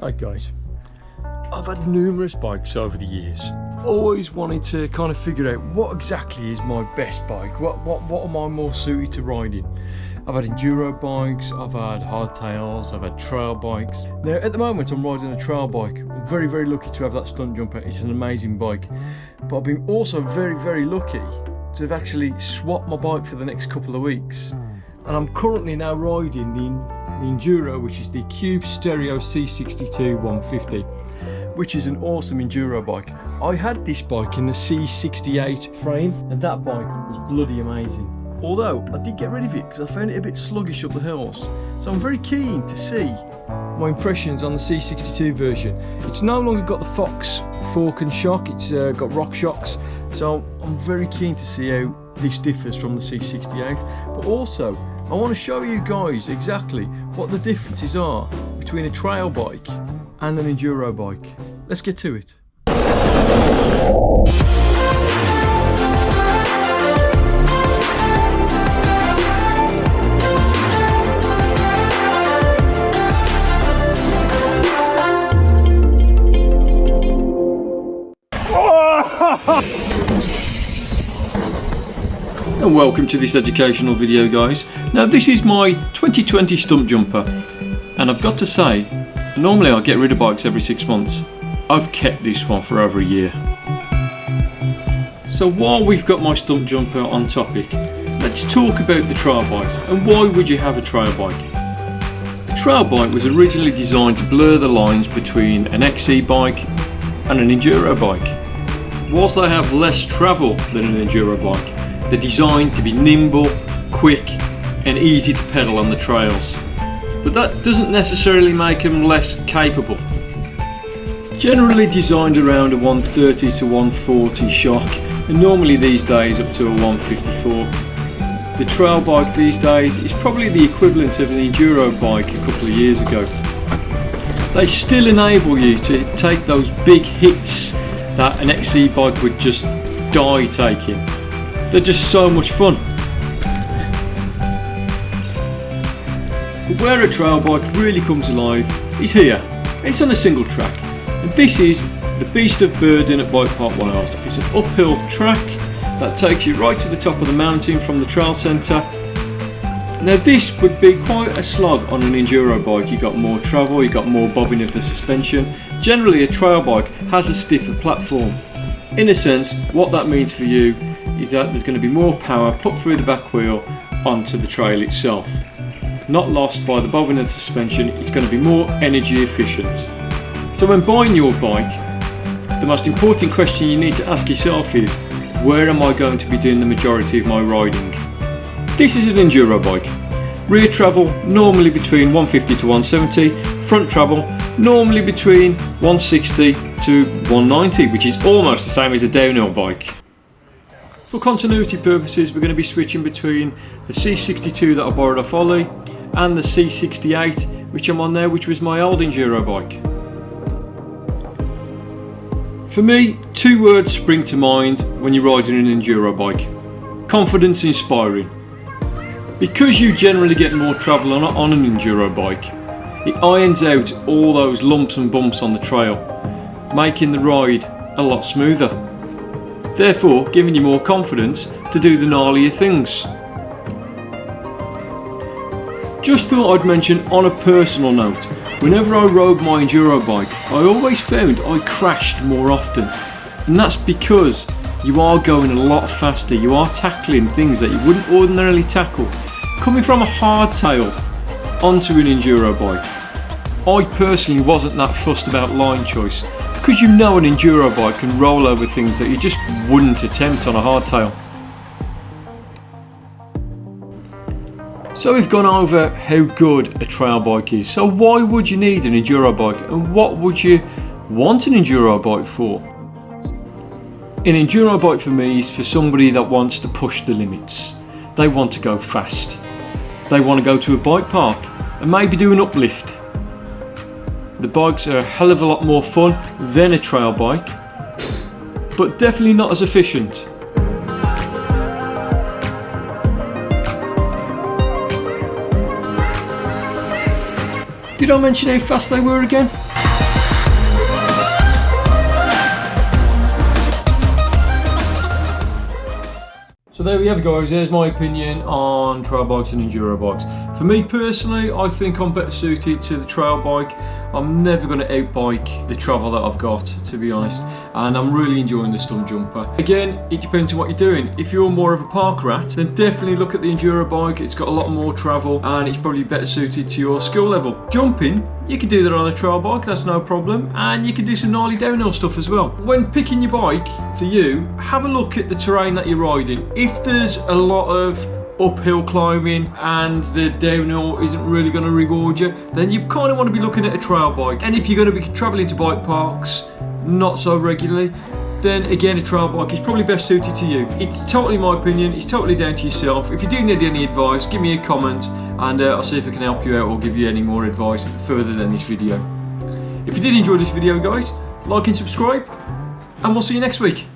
Hi guys, I've had numerous bikes over the years. Always wanted to kind of figure out what exactly is my best bike, what am I more suited to riding. I've had enduro bikes, I've had hardtails, I've had trail bikes. Now at the moment I'm riding a trail bike. I'm very lucky to have that stunt jumper. It's an amazing bike, but I've been also very lucky to have actually swapped my bike for the next couple of weeks, and I'm currently now riding the Enduro, which is the Cube Stereo C62 150, which is an awesome enduro bike. I had this bike in the C68 frame, and that bike was bloody amazing. Although I did get rid of it because I found it a bit sluggish up the hills, so I'm very keen to see my impressions on the C62 version. It's no longer got the Fox fork and shock, it's got rock shocks, so I'm very keen to see how this differs from the C68, but also I want to show you guys exactly what the differences are between a trail bike and an enduro bike. Let's get to it. And welcome to this educational video, guys. Now this is my 2020 stump jumper, and I've got to say, normally I get rid of bikes every 6 months. I've kept this one for over a year. So while we've got my stump jumper on topic, let's talk about the trail bikes and why would you have a trail bike. A trail bike was originally designed to blur the lines between an XC bike and an enduro bike. Whilst they have less travel than an enduro bike, they're designed to be nimble, quick and easy to pedal on the trails. But that doesn't necessarily make them less capable. Generally designed around a 130 to 140 shock, and normally these days up to a 154. The trail bike these days is probably the equivalent of an enduro bike a couple of years ago. They still enable you to take those big hits that an XC bike would just die taking. They're just so much fun. But where a trail bike really comes alive is here. It's on a single track, and this is the beast of burden at Bike Park Wales. It's an uphill track that takes you right to the top of the mountain from the trail centre. Now this would be quite a slog on an enduro bike. You got more travel, you got more bobbing of the suspension. Generally a trail bike has a stiffer platform. In a sense, what that means for you is that there's going to be more power put through the back wheel onto the trail itself. Not lost by the bobbing of the suspension, it's going to be more energy efficient. So when buying your bike, the most important question you need to ask yourself is, where am I going to be doing the majority of my riding? This is an enduro bike. Rear travel normally between 150 to 170, front travel normally between 160 to 190, which is almost the same as a downhill bike. For continuity purposes, we're going to be switching between the C62 that I borrowed off Ollie and the C68 which I'm on now, which was my old enduro bike. For me, two words spring to mind when you're riding an enduro bike: confidence inspiring. Because you generally get more travel on an enduro bike, it irons out all those lumps and bumps on the trail, making the ride a lot smoother, therefore giving you more confidence to do the gnarlier things. Just thought I'd mention on a personal note, whenever I rode my enduro bike, I always found I crashed more often, and that's because you are going a lot faster, you are tackling things that you wouldn't ordinarily tackle. Coming from a hardtail onto an enduro bike, I personally wasn't that fussed about line choice, because you know an enduro bike can roll over things that you just wouldn't attempt on a hardtail. So we've gone over how good a trail bike is. So why would you need an enduro bike, and what would you want an enduro bike for? An enduro bike for me is for somebody that wants to push the limits. They want to go fast. They want to go to a bike park and maybe do an uplift. The bikes are a hell of a lot more fun than a trail bike, but definitely not as efficient. Did I mention how fast they were again? So there we have it, guys. There's my opinion on trail bikes and enduro bikes. For me personally, I think I'm better suited to the trail bike. I'm never going to outbike the travel that I've got, to be honest, and I'm really enjoying the Stunt Jumper. Again, it depends on what you're doing. If you're more of a park rat, then definitely look at the enduro bike. It's got a lot more travel and it's probably better suited to your skill level. Jumping, you can do that on a trail bike, that's no problem, and you can do some gnarly downhill stuff as well. When picking your bike for you, have a look at the terrain that you're riding. If there's a lot of uphill climbing and the downhill isn't really going to reward you, then you kind of want to be looking at a trail bike. And if you're going to be traveling to bike parks not so regularly, then again a trail bike is probably best suited to you. It's totally my opinion, it's totally down to yourself. If you do need any advice, give me a comment and I'll see if I can help you out or give you any more advice further than this video. If you did enjoy this video, guys, like and subscribe, and we'll see you next week.